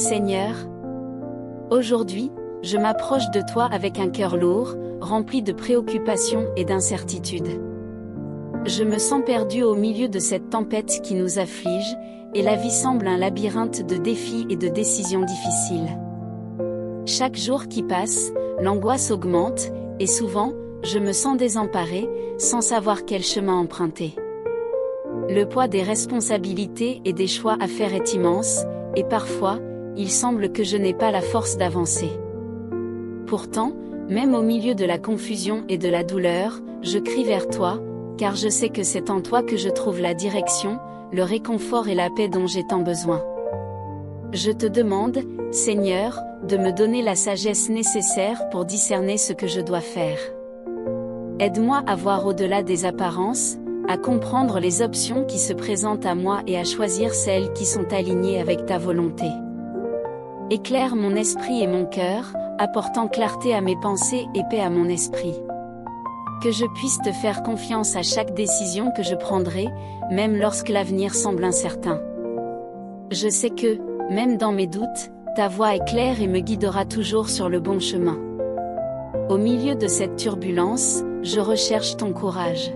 Seigneur, aujourd'hui, je m'approche de toi avec un cœur lourd, rempli de préoccupations et d'incertitudes. Je me sens perdu au milieu de cette tempête qui nous afflige, et la vie semble un labyrinthe de défis et de décisions difficiles. Chaque jour qui passe, l'angoisse augmente, et souvent, je me sens désemparé, sans savoir quel chemin emprunter. Le poids des responsabilités et des choix à faire est immense, et parfois, il semble que je n'ai pas la force d'avancer. Pourtant, même au milieu de la confusion et de la douleur, je crie vers toi, car je sais que c'est en toi que je trouve la direction, le réconfort et la paix dont j'ai tant besoin. Je te demande, Seigneur, de me donner la sagesse nécessaire pour discerner ce que je dois faire. Aide-moi à voir au-delà des apparences, à comprendre les options qui se présentent à moi et à choisir celles qui sont alignées avec ta volonté. Éclaire mon esprit et mon cœur, apportant clarté à mes pensées et paix à mon esprit. Que je puisse te faire confiance à chaque décision que je prendrai, même lorsque l'avenir semble incertain. Je sais que, même dans mes doutes, ta voix est claire et me guidera toujours sur le bon chemin. Au milieu de cette turbulence, je recherche ton courage.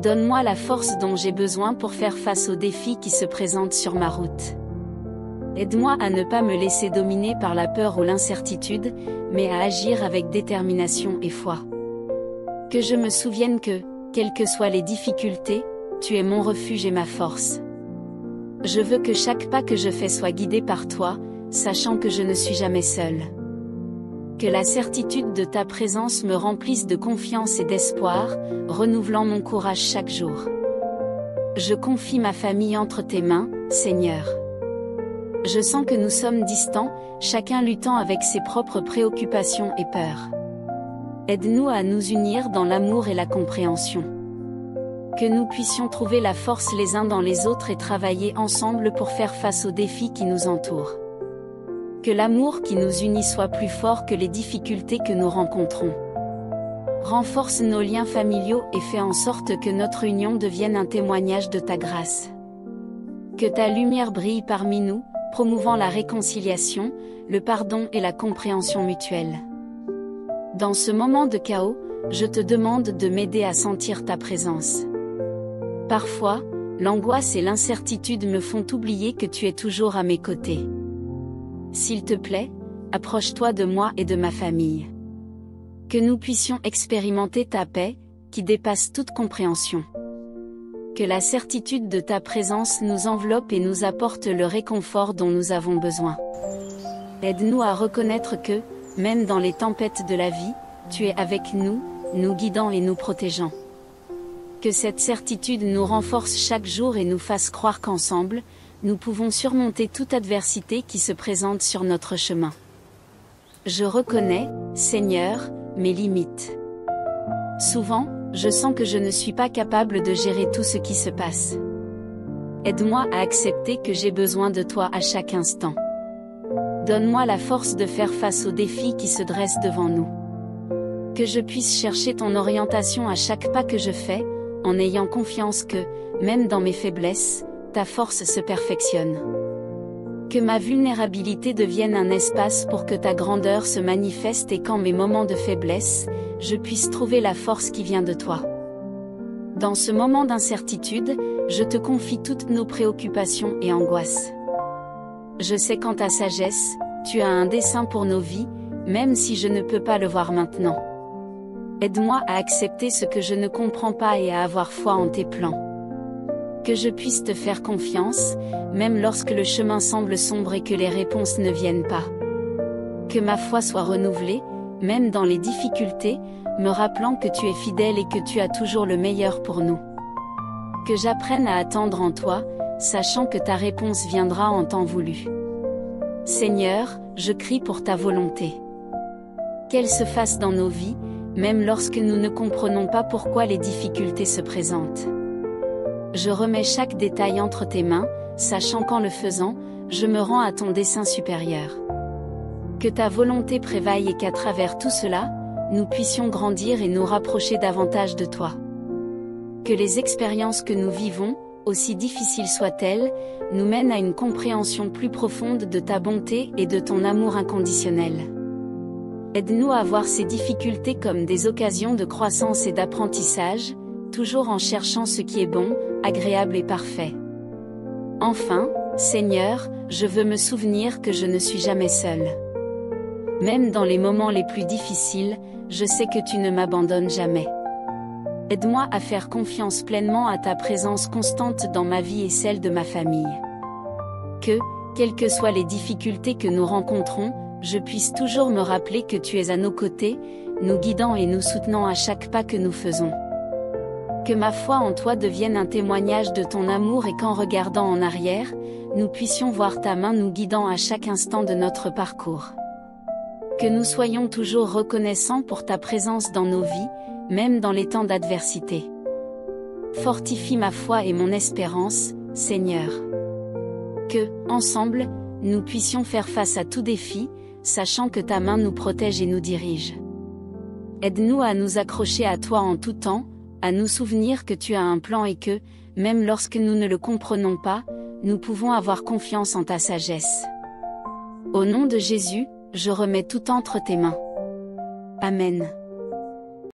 Donne-moi la force dont j'ai besoin pour faire face aux défis qui se présentent sur ma route. Aide-moi à ne pas me laisser dominer par la peur ou l'incertitude, mais à agir avec détermination et foi. Que je me souvienne que, quelles que soient les difficultés, tu es mon refuge et ma force. Je veux que chaque pas que je fais soit guidé par toi, sachant que je ne suis jamais seul. Que la certitude de ta présence me remplisse de confiance et d'espoir, renouvelant mon courage chaque jour. Je confie ma famille entre tes mains, Seigneur. Je sens que nous sommes distants, chacun luttant avec ses propres préoccupations et peurs. Aide-nous à nous unir dans l'amour et la compréhension. Que nous puissions trouver la force les uns dans les autres et travailler ensemble pour faire face aux défis qui nous entourent. Que l'amour qui nous unit soit plus fort que les difficultés que nous rencontrons. Renforce nos liens familiaux et fais en sorte que notre union devienne un témoignage de ta grâce. Que ta lumière brille parmi nous, promouvant la réconciliation, le pardon et la compréhension mutuelle. Dans ce moment de chaos, je te demande de m'aider à sentir ta présence. Parfois, l'angoisse et l'incertitude me font oublier que tu es toujours à mes côtés. S'il te plaît, approche-toi de moi et de ma famille. Que nous puissions expérimenter ta paix, qui dépasse toute compréhension. Que la certitude de ta présence nous enveloppe et nous apporte le réconfort dont nous avons besoin. Aide-nous à reconnaître que, même dans les tempêtes de la vie, tu es avec nous, nous guidant et nous protégeant. Que cette certitude nous renforce chaque jour et nous fasse croire qu'ensemble, nous pouvons surmonter toute adversité qui se présente sur notre chemin. Je reconnais, Seigneur, mes limites. Souvent, je sens que je ne suis pas capable de gérer tout ce qui se passe. Aide-moi à accepter que j'ai besoin de toi à chaque instant. Donne-moi la force de faire face aux défis qui se dressent devant nous. Que je puisse chercher ton orientation à chaque pas que je fais, en ayant confiance que, même dans mes faiblesses, ta force se perfectionne. Que ma vulnérabilité devienne un espace pour que ta grandeur se manifeste et qu'en mes moments de faiblesse, je puisse trouver la force qui vient de toi. Dans ce moment d'incertitude, je te confie toutes nos préoccupations et angoisses. Je sais qu'en ta sagesse, tu as un dessein pour nos vies, même si je ne peux pas le voir maintenant. Aide-moi à accepter ce que je ne comprends pas et à avoir foi en tes plans. Que je puisse te faire confiance, même lorsque le chemin semble sombre et que les réponses ne viennent pas. Que ma foi soit renouvelée, même dans les difficultés, me rappelant que tu es fidèle et que tu as toujours le meilleur pour nous. Que j'apprenne à attendre en toi, sachant que ta réponse viendra en temps voulu. Seigneur, je crie pour ta volonté. Qu'elle se fasse dans nos vies, même lorsque nous ne comprenons pas pourquoi les difficultés se présentent. Je remets chaque détail entre tes mains, sachant qu'en le faisant, je me rends à ton dessein supérieur. Que ta volonté prévaille et qu'à travers tout cela, nous puissions grandir et nous rapprocher davantage de toi. Que les expériences que nous vivons, aussi difficile soit-elle, nous mène à une compréhension plus profonde de ta bonté et de ton amour inconditionnel. Aide-nous à voir ces difficultés comme des occasions de croissance et d'apprentissage, toujours en cherchant ce qui est bon, agréable et parfait. Enfin, Seigneur, je veux me souvenir que je ne suis jamais seul. Même dans les moments les plus difficiles, je sais que tu ne m'abandonnes jamais. Aide-moi à faire confiance pleinement à ta présence constante dans ma vie et celle de ma famille. Que, quelles que soient les difficultés que nous rencontrons, je puisse toujours me rappeler que tu es à nos côtés, nous guidant et nous soutenant à chaque pas que nous faisons. Que ma foi en toi devienne un témoignage de ton amour et qu'en regardant en arrière, nous puissions voir ta main nous guidant à chaque instant de notre parcours. Que nous soyons toujours reconnaissants pour ta présence dans nos vies, même dans les temps d'adversité. Fortifie ma foi et mon espérance, Seigneur. Que, ensemble, nous puissions faire face à tout défi, sachant que ta main nous protège et nous dirige. Aide-nous à nous accrocher à toi en tout temps, à nous souvenir que tu as un plan et que, même lorsque nous ne le comprenons pas, nous pouvons avoir confiance en ta sagesse. Au nom de Jésus, je remets tout entre tes mains. Amen.